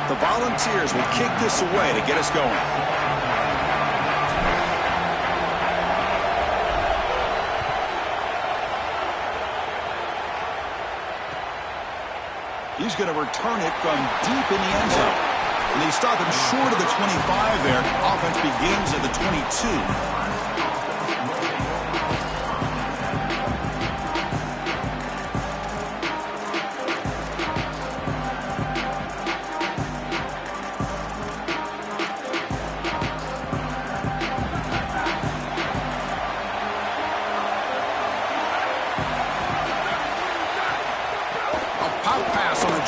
The Volunteers will kick this away to get us going. He's going to return it from deep in the end zone. And they stop him short of the 25 there. Offense begins at the 22.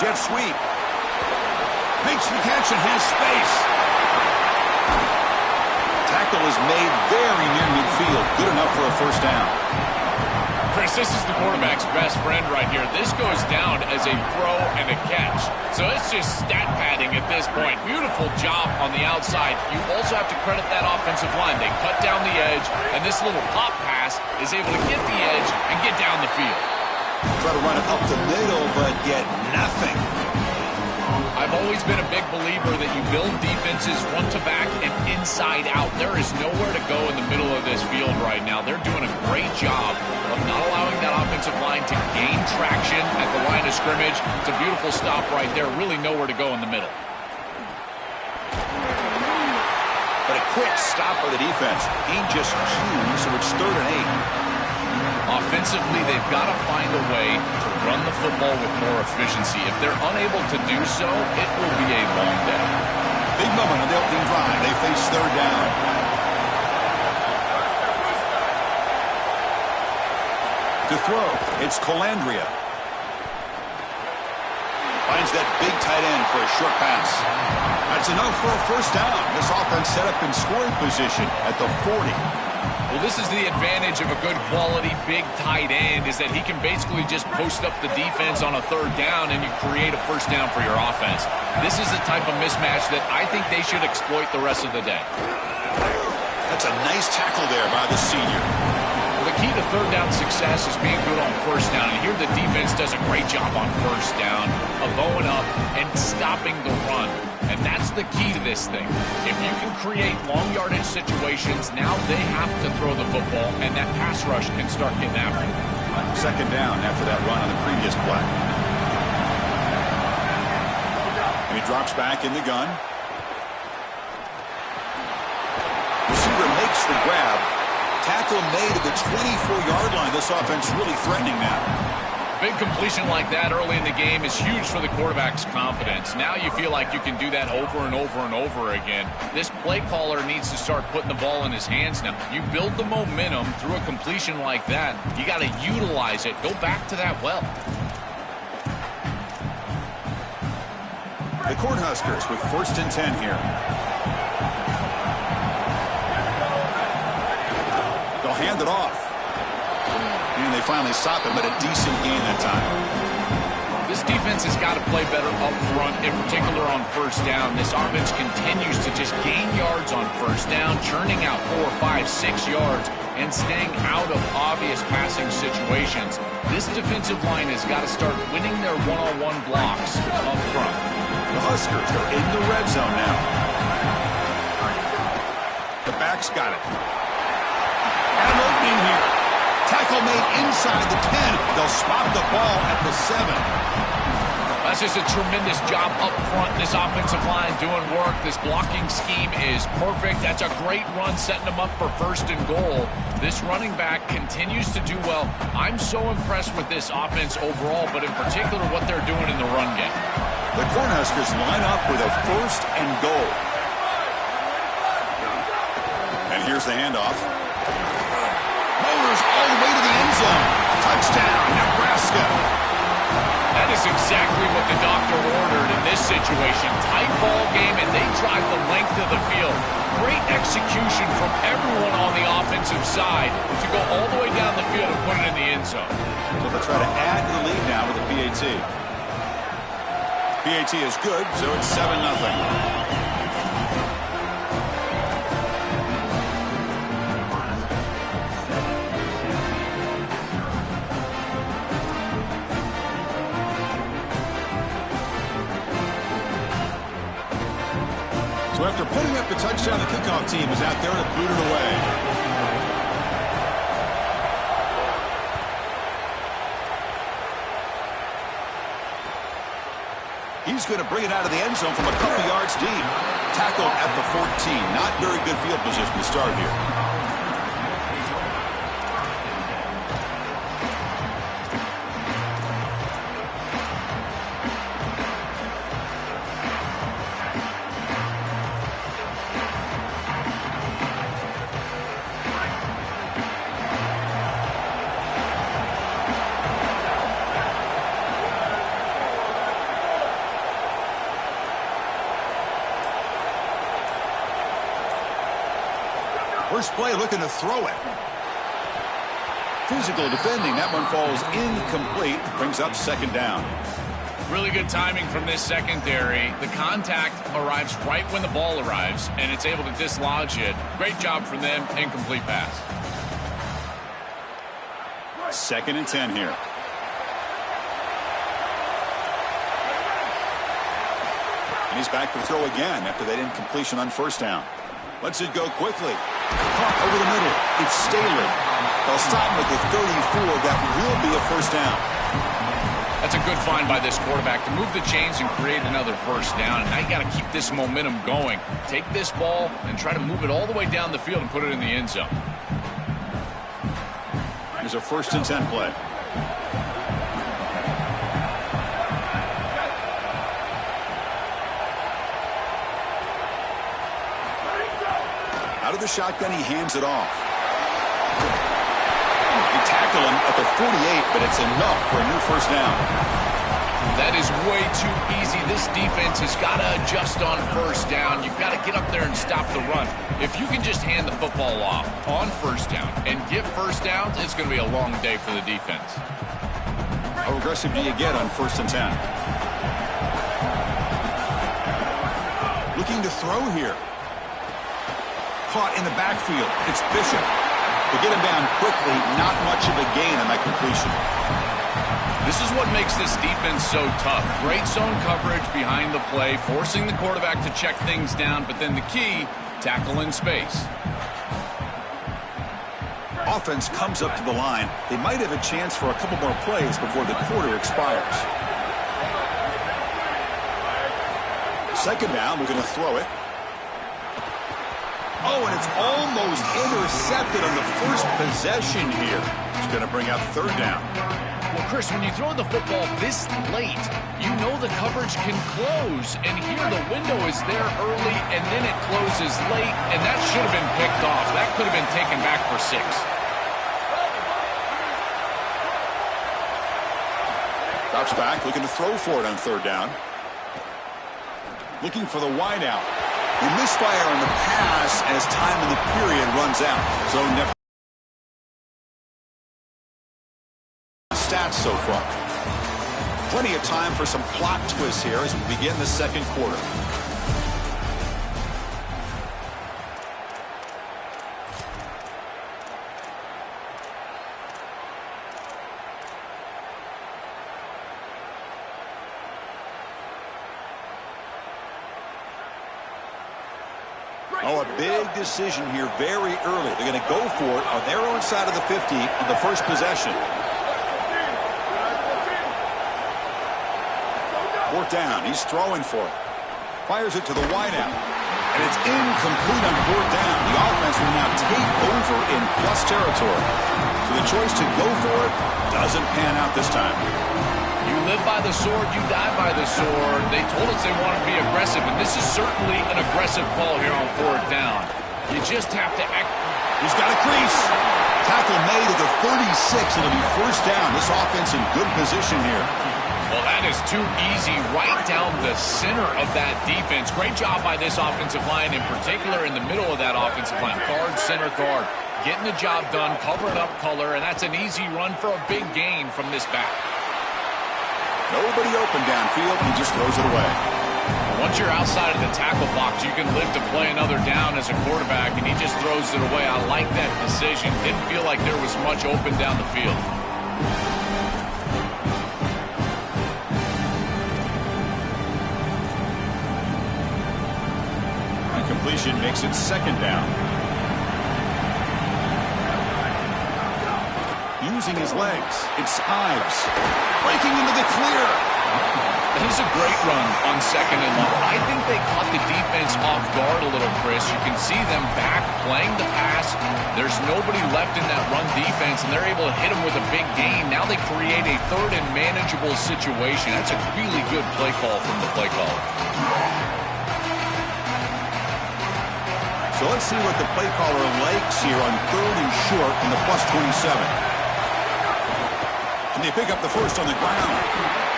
Jet sweep. Makes the catch and has space. Tackle is made very near midfield. Good enough for a first down. Chris, this is the quarterback's best friend right here. This goes down as a throw and a catch. So it's just stat padding at this point. Beautiful job on the outside. You also have to credit that offensive line. They cut down the edge, and this little pop pass is able to get the edge and get down the field. Try to run it up the middle, but get nothing. I've always been a big believer that you build defenses front to back and inside out. There is nowhere to go in the middle of this field right now. They're doing a great job of not allowing that offensive line to gain traction at the line of scrimmage. It's a beautiful stop right there. Really nowhere to go in the middle. But a quick stop by the defense. Gain just 2, so it's 3rd and 8. Offensively, they've got to find a way to run the football with more efficiency. If they're unable to do so, it will be a long day. Big moment on the opening drive. They face 3rd down. To throw, it's Colandrea. Finds that big tight end for a short pass. That's enough for a first down. This offense set up in scoring position at the 40. Well, this is the advantage of a good quality big tight end, is that he can basically just post up the defense on a 3rd down and you create a first down for your offense. This is the type of mismatch that I think they should exploit the rest of the day. That's a nice tackle there by the senior. Well, the key to 3rd down success is being good on first down. And here the defense does a great job on first down of going up and stopping the run. And that's the key to this thing. If you can create long yardage situations, now they have to throw the football, and that pass rush can start getting after it. 2nd down after that run on the previous play. And he drops back in the gun. Receiver makes the grab. Tackle made at the 24-yard line. This offense really threatening now. Big completion like that early in the game is huge for the quarterback's confidence. Now you feel like you can do that over and over and over again. This play caller needs to start putting the ball in his hands now. You build the momentum through a completion like that. You got to utilize it. Go back to that well. The Cornhuskers with 1st and 10 here. They'll hand it off. And they finally stop him, but a decent gain that time. This defense has got to play better up front, in particular on first down. This offense continues to just gain yards on first down, churning out 4, 5, 6 yards, and staying out of obvious passing situations. This defensive line has got to start winning their one-on-one blocks up front. The Huskers are in the red zone now. The back's got it. And an opening here. Tackle made inside the 10. They'll spot the ball at the 7. That's just a tremendous job up front. This offensive line doing work. This blocking scheme is perfect. That's a great run, setting them up for 1st and goal. This running back continues to do well. I'm so impressed with this offense overall, but in particular what they're doing in the run game. The Cornhuskers line up with a 1st and goal. And here's the handoff. Motors all the way to the end zone. Touchdown, Nebraska. That is exactly what the doctor ordered in this situation. Tight ball game, and they drive the length of the field. Great execution from everyone on the offensive side to go all the way down the field and put it in the end zone. So they'll try to add to the lead now with a PAT. PAT is good, so it's 7-0. So after putting up the touchdown, the kickoff team is out there to boot it away. He's going to bring it out of the end zone from a couple yards deep. Tackled at the 14. Not very good field position to start here. First play looking to throw it. Physical defending. That one falls incomplete. Brings up second down. Really good timing from this secondary. The contact arrives right when the ball arrives, and it's able to dislodge it. Great job from them. Incomplete pass. 2nd and 10 here. And he's back to throw again after that incompletion on first down. Lets it go quickly. Caught over the middle. It's Staley. They'll stop him at the 34. That will be a first down. That's a good find by this quarterback to move the chains and create another first down. And now you got to keep this momentum going. Take this ball and try to move it all the way down the field and put it in the end zone. Here's a 1st and 10 play. Out of the shotgun, he hands it off. They tackle him at the 48, but it's enough for a new first down. That is way too easy. This defense has got to adjust on first down. You've got to get up there and stop the run. If you can just hand the football off on first down and get first downs, it's going to be a long day for the defense. How aggressive do you get on 1st and 10? Looking to throw here. Caught in the backfield. It's Bishop. They get him down quickly. Not much of a gain on that completion. This is what makes this defense so tough. Great zone coverage behind the play, forcing the quarterback to check things down, but then the key, tackle in space. Offense comes up to the line. They might have a chance for a couple more plays before the quarter expires. 2nd down, we're going to throw it. Oh, and it's almost intercepted on the first possession here. It's going to bring up 3rd down. Well, Chris, when you throw the football this late, you know the coverage can close. And here the window is there early, and then it closes late, and that should have been picked off. That could have been taken back for 6. Drops back, looking to throw for it on 3rd down. Looking for the wideout. The misfire on the pass as time in the period runs out. So never stats so far. Plenty of time for some plot twists here as we begin the 2nd quarter. Oh, a big decision here very early. They're going to go for it on their own side of the 50 on the first possession. 4th down. He's throwing for it. Fires it to the wideout. And it's incomplete on 4th down. The offense will now take over in plus territory. So the choice to go for it doesn't pan out this time. You live by the sword, you die by the sword. They told us they wanted to be aggressive, and this is certainly an aggressive call here on 4th down. You just have to act. He's got a crease. Tackle made at the 36. It'll be 1st down. This offense in good position here. Well, that is too easy right down the center of that defense. Great job by this offensive line, in particular in the middle of that offensive line. Guard, center guard. Getting the job done, covering up color, and that's an easy run for a big gain from this back. Nobody open downfield. He just throws it away. Once you're outside of the tackle box, you can live to play another down as a quarterback, and he just throws it away. I like that decision. Didn't feel like there was much open down the field. completion makes it second down. Using his legs, it's Ives. Breaking into the clear. That is a great run on second and long. I think they caught the defense off guard a little, Chris. You can see them back playing the pass. There's nobody left in that run defense, and they're able to hit them with a big gain. Now they create a third and manageable situation. That's a really good play call from the play caller. So let's see what the play caller likes here on third and short in the +27. And they pick up the first on the ground.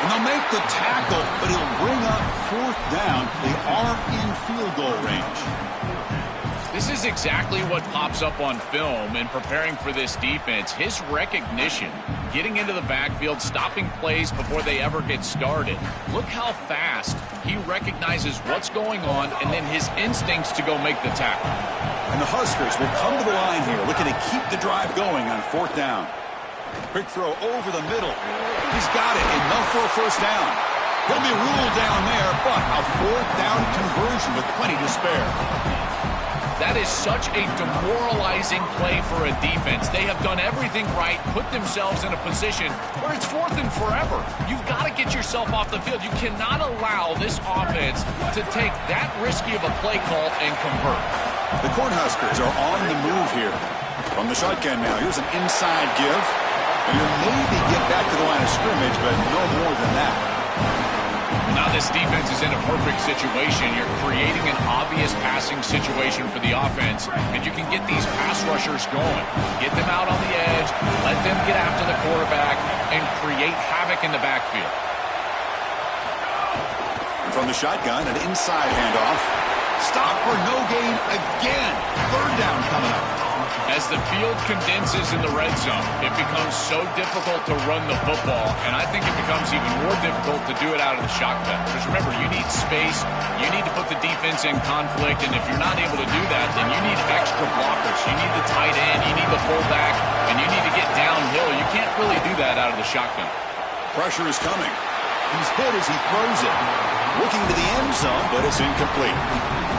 And they'll make the tackle, but he'll bring up fourth down. They are in field goal range. This is exactly what pops up on film in preparing for this defense. His recognition, getting into the backfield, stopping plays before they ever get started. Look how fast he recognizes what's going on and then his instincts to go make the tackle. And the Huskers will come to the line here, looking to keep the drive going on fourth down. Quick throw over the middle. He's got it, enough for a first down. He'll be ruled down there, but a fourth down conversion with plenty to spare. That is such a demoralizing play for a defense. They have done everything right, put themselves in a position where it's fourth and forever. You've got to get yourself off the field. You cannot allow this offense to take that risky of a play call and convert. The Cornhuskers are on the move here. From the shotgun now, here's an inside give. And you'll maybe get back to the line of scrimmage, but no more than that. Now this defense is in a perfect situation. You're creating an obvious passing situation for the offense, and you can get these pass rushers going. Get them out on the edge, let them get after the quarterback, and create havoc in the backfield. And from the shotgun, an inside handoff. Stop for no gain again. Third down coming up. As the field condenses in the red zone, it becomes so difficult to run the football, and I think it becomes even more difficult to do it out of the shotgun. Because remember, you need space, you need to put the defense in conflict, and if you're not able to do that, then you need extra blockers. You need the tight end, you need the fullback, and you need to get downhill. You can't really do that out of the shotgun. Pressure is coming. He's hit as he throws it. Looking to the end zone, but it's incomplete.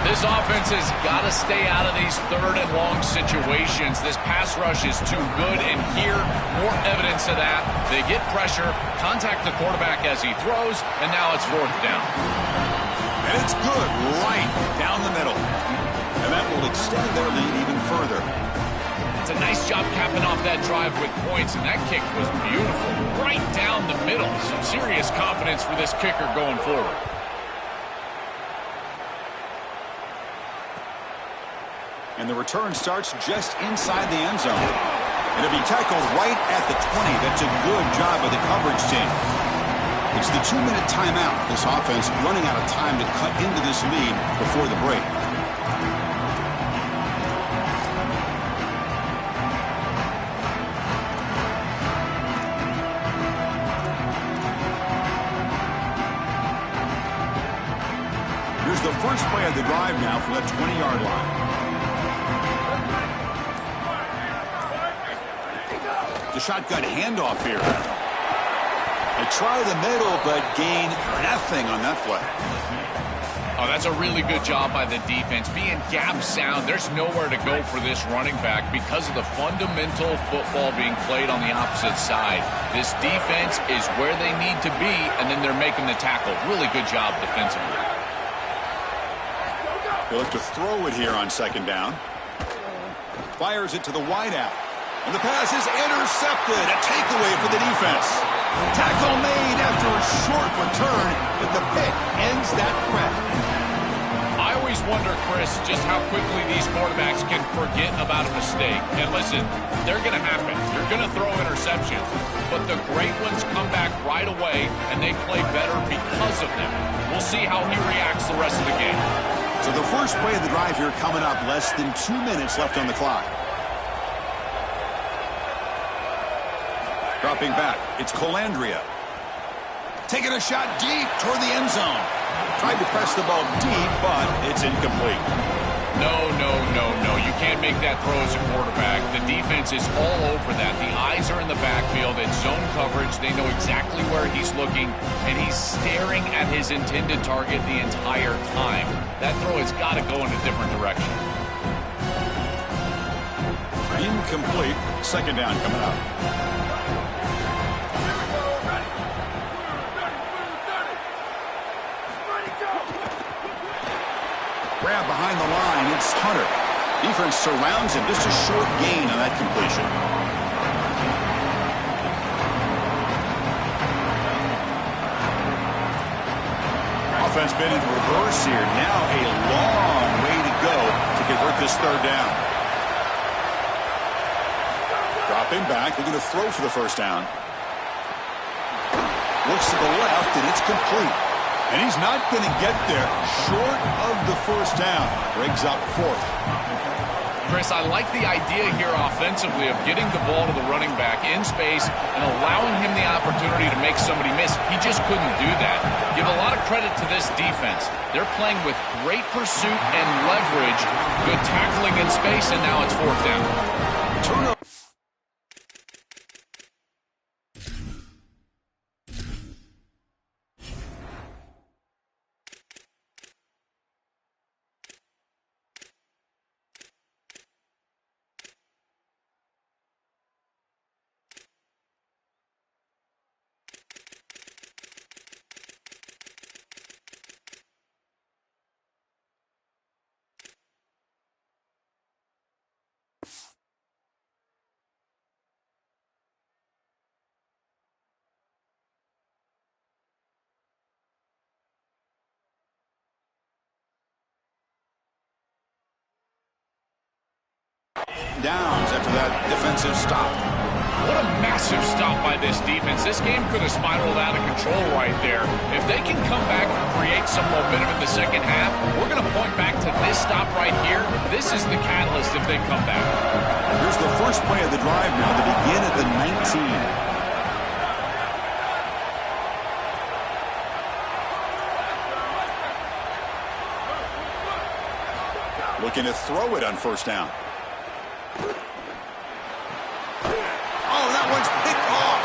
This offense has got to stay out of these third and long situations. This pass rush is too good, and here, more evidence of that. They get pressure, contact the quarterback as he throws, and now it's fourth down. And it's good, right down the middle. And that will extend their lead even further. It's a nice job capping off that drive with points, and that kick was beautiful. Right down the middle. Some serious confidence for this kicker going forward. And the return starts just inside the end zone. And it'll be tackled right at the 20. That's a good job by the coverage team. It's the 2-minute timeout. This offense running out of time to cut into this lead before the break. Here's the first play of the drive now from the 20-yard line. The shotgun handoff here. They try the middle, but gain nothing on that play. Oh, that's a really good job by the defense. Being gap sound, there's nowhere to go for this running back because of the fundamental football being played on the opposite side. This defense is where they need to be, and then they're making the tackle. Really good job defensively. They look to throw it here on second down. Fires it to the wideout. And the pass is intercepted. A takeaway for the defense. Tackle made after a short return, but the pick ends that threat. I always wonder, Chris, just how quickly these quarterbacks can forget about a mistake. And listen, they're going to happen. You're going to throw interceptions. But the great ones come back right away, and they play better because of them. We'll see how he reacts the rest of the game. So the first play of the drive here coming up. Less than 2 minutes left on the clock. Dropping back, it's Colandrea. Taking a shot deep toward the end zone. Tried to press the ball deep, but it's incomplete. No. You can't make that throw as a quarterback. The defense is all over that. The eyes are in the backfield. It's zone coverage. They know exactly where he's looking, and he's staring at his intended target the entire time. That throw has got to go in a different direction. Incomplete. Second down coming up. Grab behind the line. It's Hunter. Defense surrounds him. Just a short gain on that completion. Offense been in reverse here. Now a long way to go to convert this third down. Dropping back. They're going to throw for the first down. Looks to the left, and it's complete. And he's not going to get there short of the first down. Brings up fourth. Chris, I like the idea here offensively of getting the ball to the running back in space and allowing him the opportunity to make somebody miss. He just couldn't do that. Give a lot of credit to this defense. They're playing with great pursuit and leverage, good tackling in space, and now it's fourth down. Turnover. Downs after that defensive stop. What a massive stop by this defense. This game could have spiraled out of control right there. If they can come back and create some momentum in the second half, we're going to point back to this stop right here. This is the catalyst if they come back. Here's the first play of the drive now to begin at the 19. Looking to throw it on first down. Oh, that one's picked off.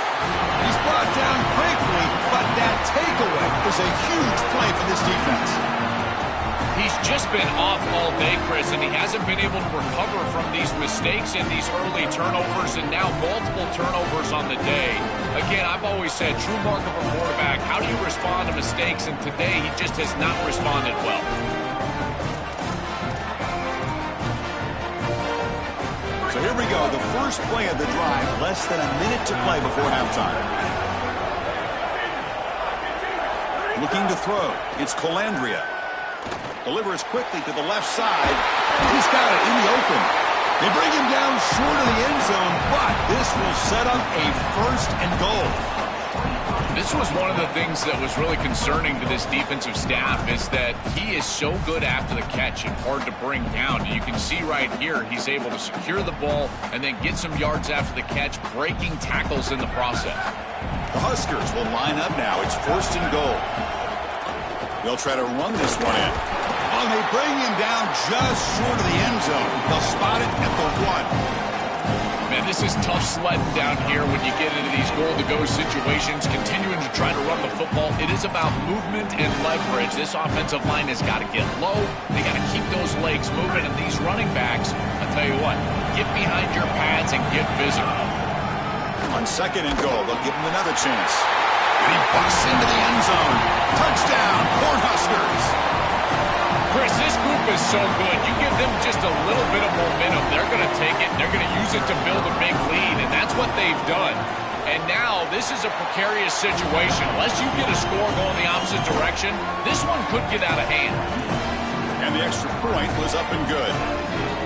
He's brought down quickly, but that takeaway is a huge play for this defense. He's just been off all day, Chris, and he hasn't been able to recover from these mistakes and these early turnovers, and now multiple turnovers on the day. Again, I've always said, true mark of a quarterback, how do you respond to mistakes? And today, he just has not responded well. So here we go, the first play of the drive, less than a minute to play before halftime. Looking to throw, it's Colandrea. Delivers quickly to the left side. He's got it in the open. They bring him down short of the end zone, but this will set up a first and goal. This was one of the things that was really concerning to this defensive staff is that he is so good after the catch and hard to bring down. And you can see right here he's able to secure the ball and then get some yards after the catch, breaking tackles in the process. The Huskers will line up now. It's first and goal. They'll try to run this one in. Oh, they bring him down just short of the end zone. They'll spot it at the 1. Man, this is tough sledding down here when you get into these goal-to-go situations, continuing to try to run the football. It is about movement and leverage. This offensive line has got to get low. They got to keep those legs moving. And these running backs, I'll tell you what, get behind your pads and get busy. On second and goal, they'll give him another chance. And he busts into the end zone. Touchdown, Cornhuskers. Chris, this group is so good. You give them just a little bit of momentum, they're going to take it, and they're going to use it to build a big lead, and that's what they've done. And now this is a precarious situation. Unless you get a score going the opposite direction, this one could get out of hand. And the extra point was up and good.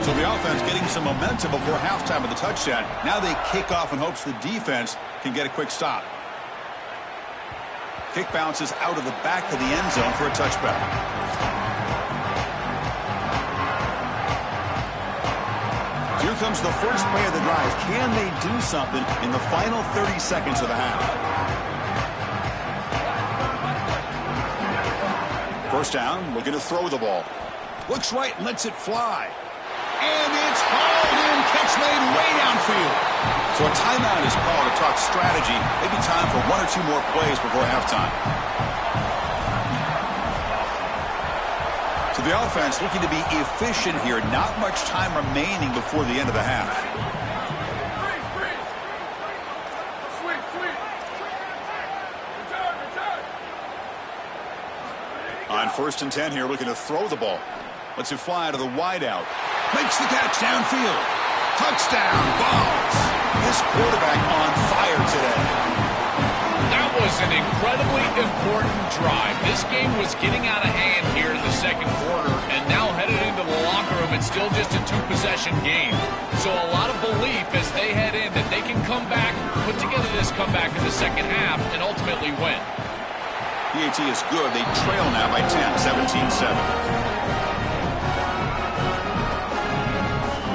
So the offense getting some momentum before halftime of the touchdown. Now they kick off in hopes the defense can get a quick stop. Kick bounces out of the back of the end zone for a touchback. Here comes the first play of the drive. Can they do something in the final 30 seconds of the half? First down, looking to throw the ball. Looks right, lets it fly. And it's hauled in, catch made way downfield. So a timeout is called to talk strategy. Maybe time for one or two more plays before halftime. So the offense looking to be efficient here. Not much time remaining before the end of the half. On 1st and 10 here, looking to throw the ball. Lets it fly to the wideout. Makes the catch downfield. Touchdown, Vols. This quarterback on fire today. That was an incredibly important drive. This game was getting out of hand here in the second quarter, and now headed into the locker room, it's still just a two-possession game. So a lot of belief as they head in that they can come back, put together this comeback in the second half, and ultimately win. PAT is good. They trail now by 10, 17-7.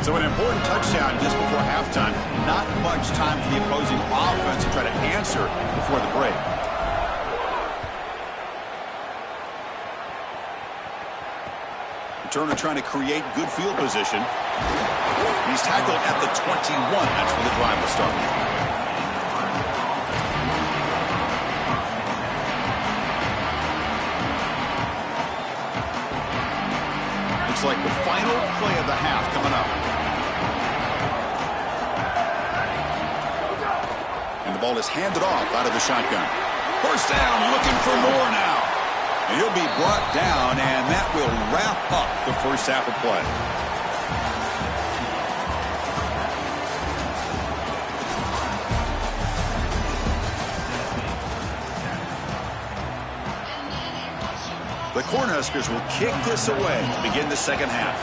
So an important touchdown just before halftime. Not much time for the opposing offense to try to answer before the break. Turner trying to create good field position. He's tackled at the 21. That's where the drive will start. Looks like the final play of the half coming up. And the ball is handed off out of the shotgun. First down, looking for more now. And he'll be brought down, and that will wrap up the first half of play. The Cornhuskers will kick this away to begin the second half.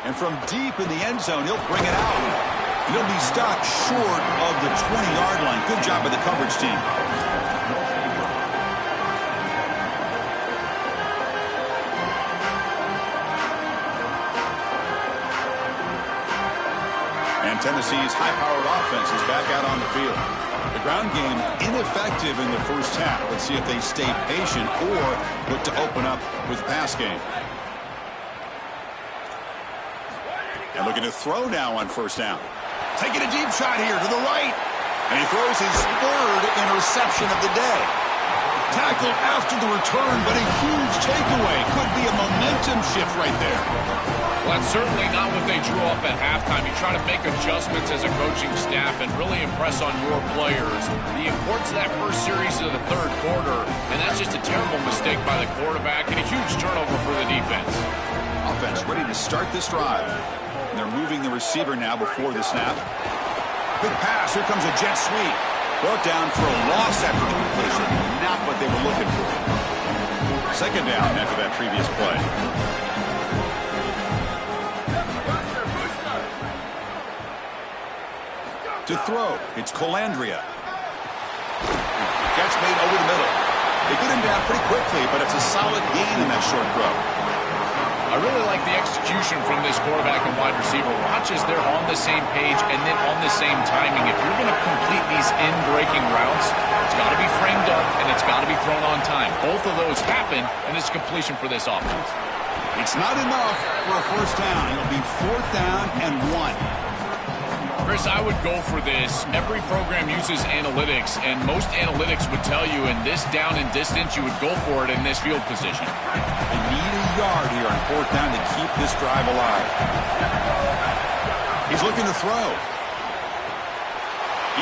And from deep in the end zone, he'll bring it out. He'll be stopped short of the 20-yard line. Good job by the coverage team. And Tennessee's high-powered offense is back out on the field. The ground game ineffective in the first half. Let's see if they stay patient or look to open up with the pass game. And looking to throw now on first down. Taking a deep shot here to the right. And he throws his third interception of the day. Tackled after the return, but a huge takeaway. Could be a momentum shift right there. Well, that's certainly not what they drew up at halftime. You try to make adjustments as a coaching staff and really impress on your players. The importance of that first series of the third quarter, and that's just a terrible mistake by the quarterback and a huge turnover for the defense. Offense ready to start this drive. And they're moving the receiver now before the snap. Big pass. Here comes a jet sweep. Brought down for a loss after the completion. Not what they were looking for. Second down after that previous play. To throw, it's Colandrea. Catch made over the middle. They get him down pretty quickly, but it's a solid gain in that short throw. I really like the execution from this quarterback and wide receiver. Watch as they're on the same page and then on the same timing. If you're going to complete these in-breaking routes, it's got to be framed up and it's got to be thrown on time. Both of those happen, and it's completion for this offense. It's not enough for a first down. It'll be 4th down and 1. Chris, I would go for this. Every program uses analytics, and most analytics would tell you in this down and distance, you would go for it in this field position. They need a yard here on 4th down to keep this drive alive. He's looking to throw.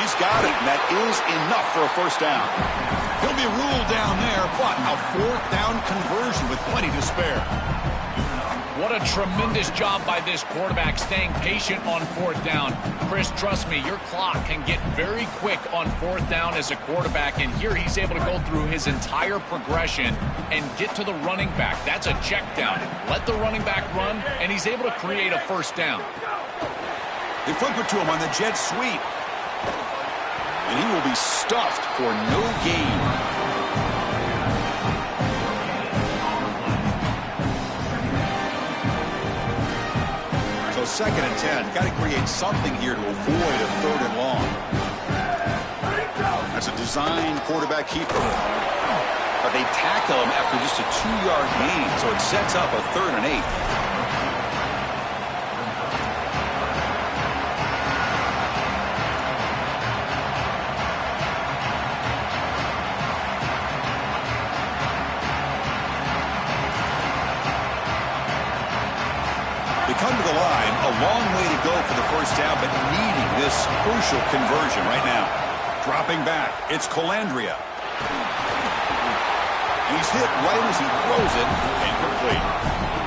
He's got it, and that is enough for a first down. He'll be ruled down there, but a 4th down conversion with plenty to spare. What a tremendous job by this quarterback staying patient on 4th down. Chris, trust me, your clock can get very quick on 4th down as a quarterback, and here he's able to go through his entire progression and get to the running back. That's a check down. Let the running back run, and he's able to create a first down. They flip it to him on the jet sweep. And he will be stuffed for no gain. So 2nd and 10. Got to create something here to avoid a 3rd and long. has a designed quarterback keeper. But they tackle him after just a 2-yard gain, so it sets up a 3rd and 8. They come to the line, a long way to go for the first down, but needing this crucial conversion right now. Dropping back, it's Colandrea. He's hit right as he throws it, incomplete.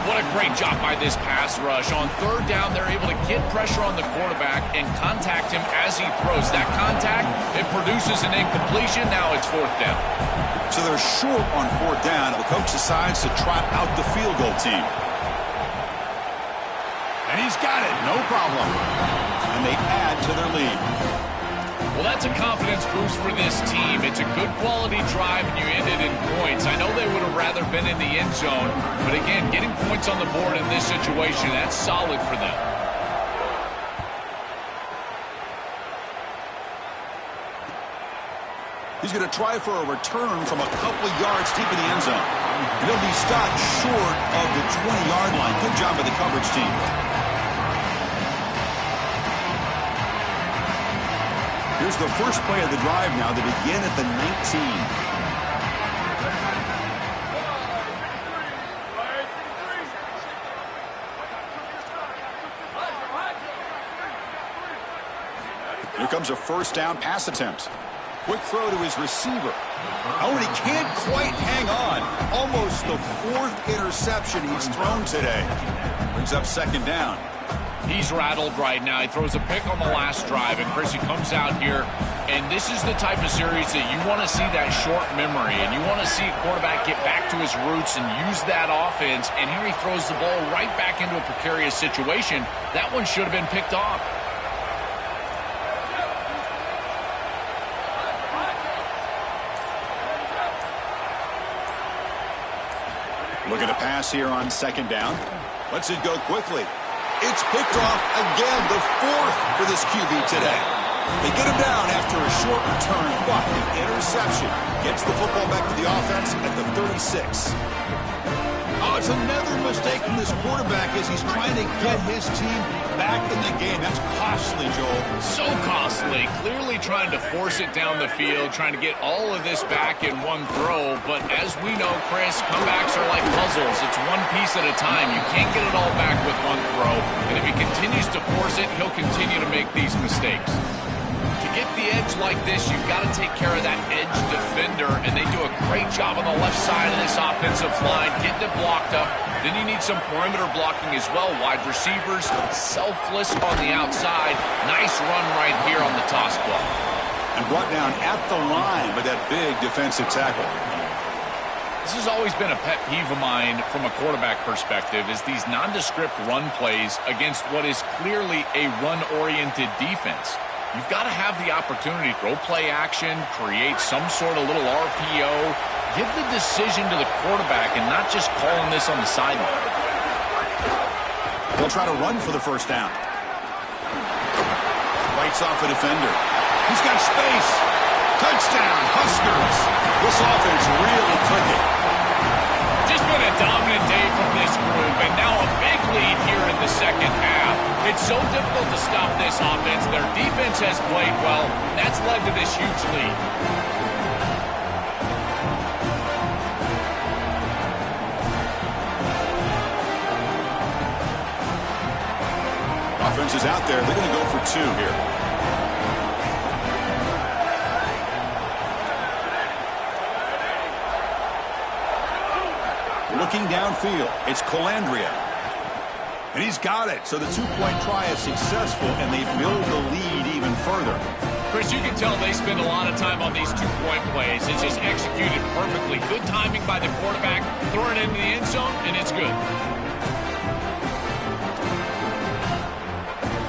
What a great job by this pass rush. On 3rd down, they're able to get pressure on the quarterback and contact him as he throws. That contact, it produces an incompletion. Now it's 4th down. So they're short on 4th down, and the coach decides to trot out the field goal team. And he's got it, no problem. And they add to their lead. Well, that's a confidence boost for this team. It's a good quality drive, and you end it in points. I know they would have rather been in the end zone, but again, getting points on the board in this situation, that's solid for them. He's going to try for a return from a couple of yards deep in the end zone. And he'll be stopped short of the 20-yard line. Good job by the coverage team. Here's the first play of the drive now. They begin at the 19. Here comes a first down pass attempt. Quick throw to his receiver. Oh, and he can't quite hang on. Almost the 4th interception he's thrown today. Brings up 2nd down. He's rattled right now. He throws a pick on the last drive, and Chris, he comes out here, and this is the type of series that you want to see that short memory, and you want to see a quarterback get back to his roots and use that offense, and here he throws the ball right back into a precarious situation. That one should have been picked off. Looking to pass here on 2nd down. Lets it go quickly. It's picked off again, the 4th for this QB today. They get him down after a short return, but the interception gets the football back to the offense at the 36. Oh, it's another mistake from this quarterback as he's trying to get his team back in the game. That's costly, Joel. So costly. Clearly trying to force it down the field, trying to get all of this back in one throw. But as we know, Chris, comebacks are like puzzles. It's one piece at a time. You can't get it all back with one throw. And if he continues to force it, he'll continue to make these mistakes. To get the edge like this, you've got to take care of that edge defender, and they do a great job on the left side of this offensive line, getting it blocked up. Then you need some perimeter blocking as well. Wide receivers, selfless on the outside. Nice run right here on the toss block. And brought down at the line by that big defensive tackle. This has always been a pet peeve of mine from a quarterback perspective, is these nondescript run plays against what is clearly a run-oriented defense. You've got to have the opportunity to throw play action, create some sort of little RPO, give the decision to the quarterback and not just calling this on the sideline. They'll try to run for the first down. Fights off a defender. He's got space. Touchdown, Huskers. This offense really clicking. Just been a dominant day from this group, and now a big lead here in the second half. It's so difficult to stop this offense. Their defense has played well. That's led to this huge lead. Offense is out there. They're going to go for 2 here. Looking downfield, it's Colandrea. And he's got it. So the 2-point try is successful, and they build the lead even further. Chris, you can tell they spend a lot of time on these 2-point plays. It's just executed perfectly. Good timing by the quarterback, throwing it into the end zone, and it's good.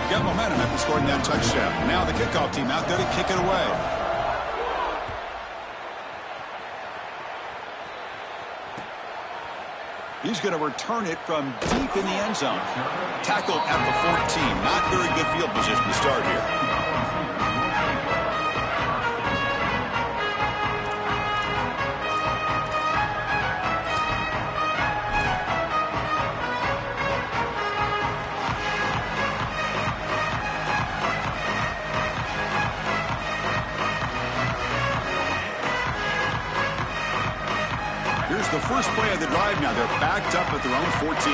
Got momentum after scoring that touchdown. Now the kickoff team out there to kick it away. He's going to return it from deep in the end zone. Tackled at the 14. Not very good field position to start here. Here's the first play of the drive now. They're backed up at their own 14.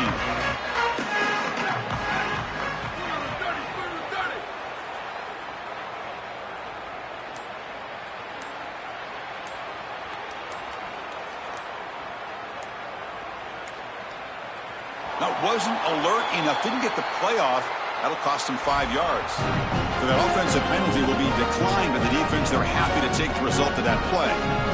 That wasn't alert enough. Didn't get the play off. That'll cost him 5 yards. So that offensive penalty will be declined by the defense. They're happy to take the result of that play.